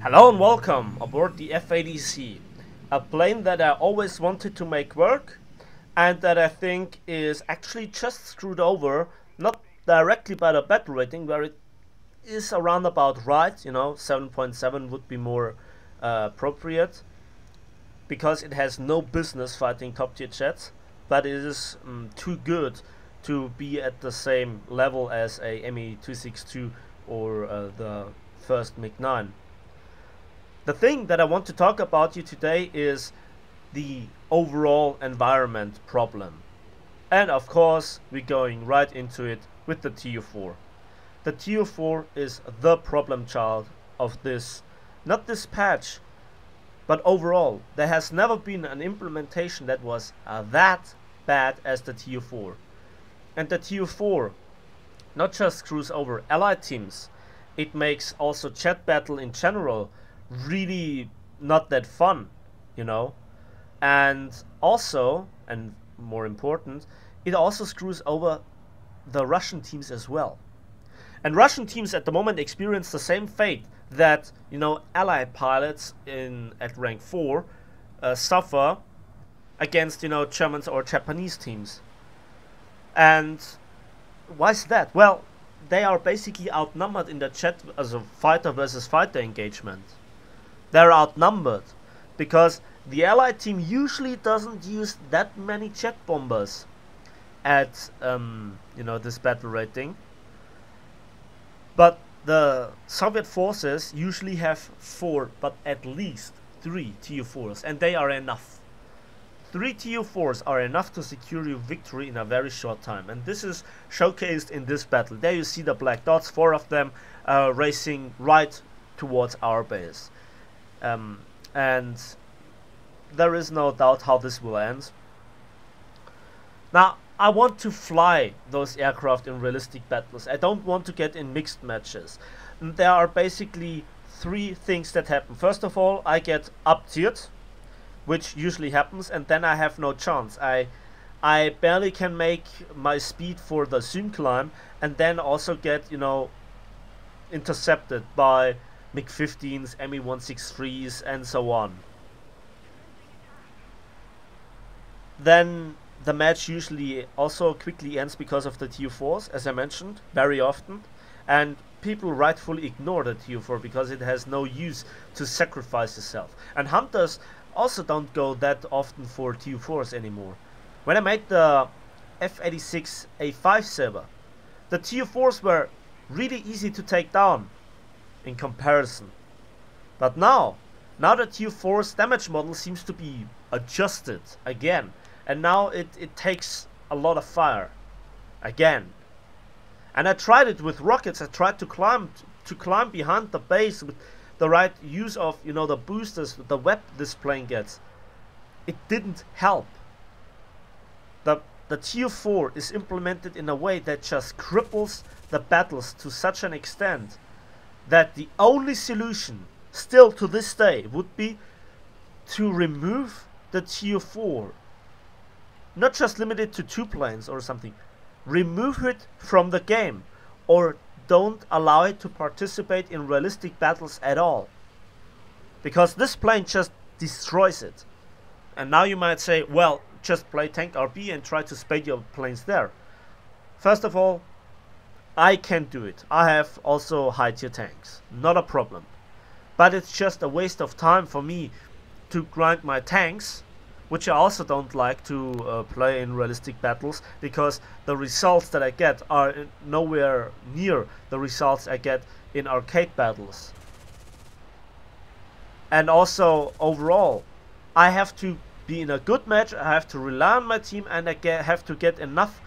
Hello and welcome aboard the F-80C, a plane that I always wanted to make work and that I think is actually just screwed over, not directly by the battle rating, where it is around about right, 7.7 would be more appropriate, because it has no business fighting top tier jets, but it is too good to be at the same level as a Me-262 or the first MiG-9. The thing that I want to talk about you today is the overall environment problem. And of course, we're going right into it with the TU4. The TU4 is the problem child of this, not this patch, but overall. There has never been an implementation that was that bad as the TU4. And the TU4 not just screws over allied teams, it makes also jet battle in general really not that fun, and also, and more important, it also screws over the Russian teams as well. And Russian teams at the moment experience the same fate that allied pilots at rank 4 suffer against Germans or Japanese teams. And why is that? Well, they are basically outnumbered in the jet as a fighter versus fighter engagement. They're outnumbered because the allied team usually doesn't use that many jet bombers at this battle rating, but the Soviet forces usually have 4, but at least 3 TU4s, and they are enough. 3 TU4s are enough to secure you victory in a very short time, and this is showcased in this battle. There you see the black dots, 4 of them racing right towards our base. And there is no doubt how this will end. Now, I want to fly those aircraft in realistic battles. I don't want to get in mixed matches. And there are basically 3 things that happen. First of all, I get up-tiered, which usually happens, and then I have no chance. I barely can make my speed for the zoom climb, and then also get, intercepted by MiG-15s, Me-163s, and so on. Then the match usually also quickly ends because of the TU4s, as I mentioned, very often. And people rightfully ignore the TU4 because it has no use to sacrifice yourself. And hunters also don't go that often for TU4s anymore. When I made the F-80C-10 Saber, the TU4s were really easy to take down in comparison. But now the TU4's damage model seems to be adjusted again, and now it takes a lot of fire again. And I tried it with rockets. I tried to climb behind the base with the right use of the boosters, the web this plane gets. It didn't help. The TU4 is implemented in a way that just cripples the battles to such an extent that the only solution still to this day would be to remove the TU4. Not just limit it to 2 planes or something. Remove it from the game, or don't allow it to participate in realistic battles at all. Because this plane just destroys it. And now you might say, well, just play Tank RB and try to spade your planes there. First of all, I can do it. I have also high tier tanks, not a problem. But it's just a waste of time for me to grind my tanks, which I also don't like to play in realistic battles, because the results that I get are nowhere near the results I get in arcade battles. And also overall, I have to be in a good match, I have to rely on my team, and I have to get enough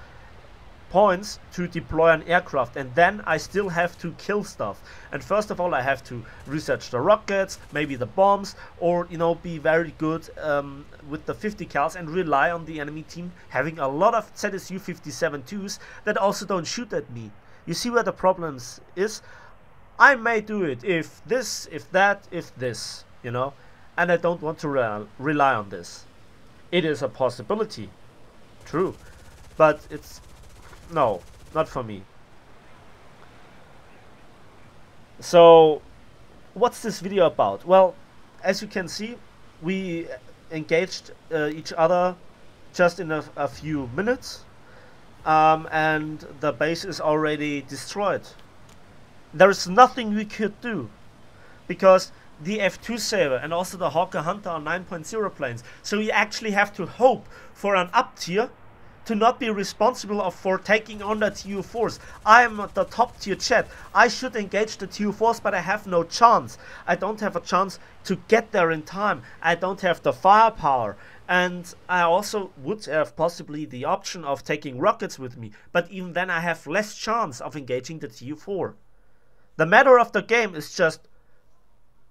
points to deploy an aircraft, and then I still have to kill stuff. And first of all, I have to research the rockets, maybe the bombs, or be very good with the 50 cals and rely on the enemy team having a lot of ZSU-57-2s that also don't shoot at me. You see where the problems is? I may do it if this, if that, if this, and I don't want to rely on this. It is a possibility, true, but it's no, not for me. So what's this video about? Well, as you can see, we engaged each other just in a few minutes, and the base is already destroyed. There is nothing we could do, because the F2 Saber and also the Hawker Hunter are 9.0 planes, so we actually have to hope for an up tier to not be responsible for taking on the TU4s. I am the top tier chat. I should engage the TU4s, but I have no chance. I don't have a chance to get there in time. I don't have the firepower. And I also would have possibly the option of taking rockets with me, but even then I have less chance of engaging the TU4. The matter of the game is just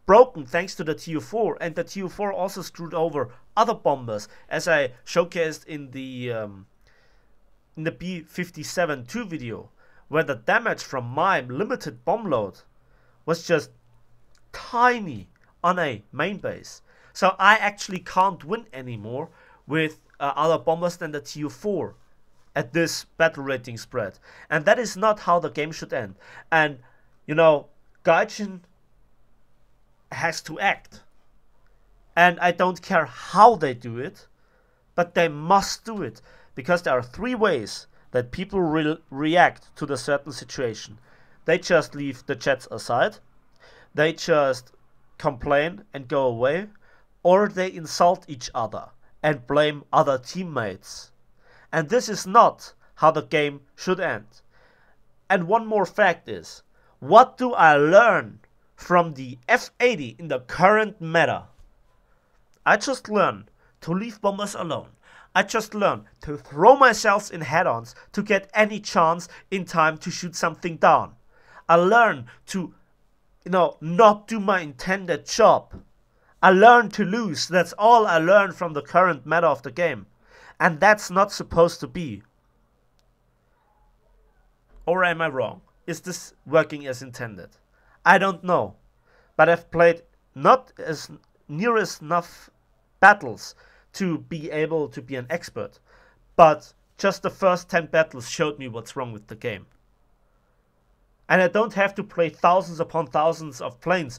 broken thanks to the TU4, and the TU4 also screwed over other bombers, as I showcased in the B-57-2 video, where the damage from my limited bomb load was just tiny on a main base. So I actually can't win anymore with other bombers than the TU4 at this battle rating spread. And that is not how the game should end. And, you know, Gaijin has to act. And I don't care how they do it, but they must do it. Because there are three ways that people react to the certain situation. They just leave the chats aside, they just complain and go away, or they insult each other and blame other teammates. And this is not how the game should end. And one more fact is, what do I learn from the F-80 in the current meta? I just learn to leave bombers alone. I just learned to throw myself in head-ons to get any chance in time to shoot something down. I learned to, not do my intended job. I learned to lose. That's all I learned from the current meta of the game. And that's not supposed to be. Or am I wrong? Is this working as intended? I don't know. But I've played not as near as enough battles to be able to be an expert, but just the first 10 battles showed me what's wrong with the game. And I don't have to play thousands upon thousands of games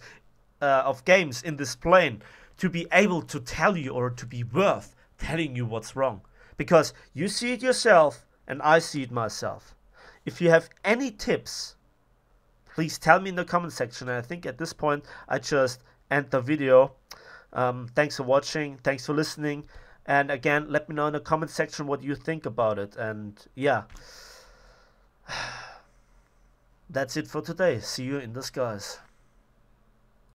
in this plane to be able to tell you, or to be worth telling you what's wrong, because you see it yourself and I see it myself. If you have any tips, please tell me in the comment section. And I think at this point I just end the video. Thanks for watching, thanks for listening, and again, let me know in the comment section what you think about it. And yeah, that's it for today. See you in the skies.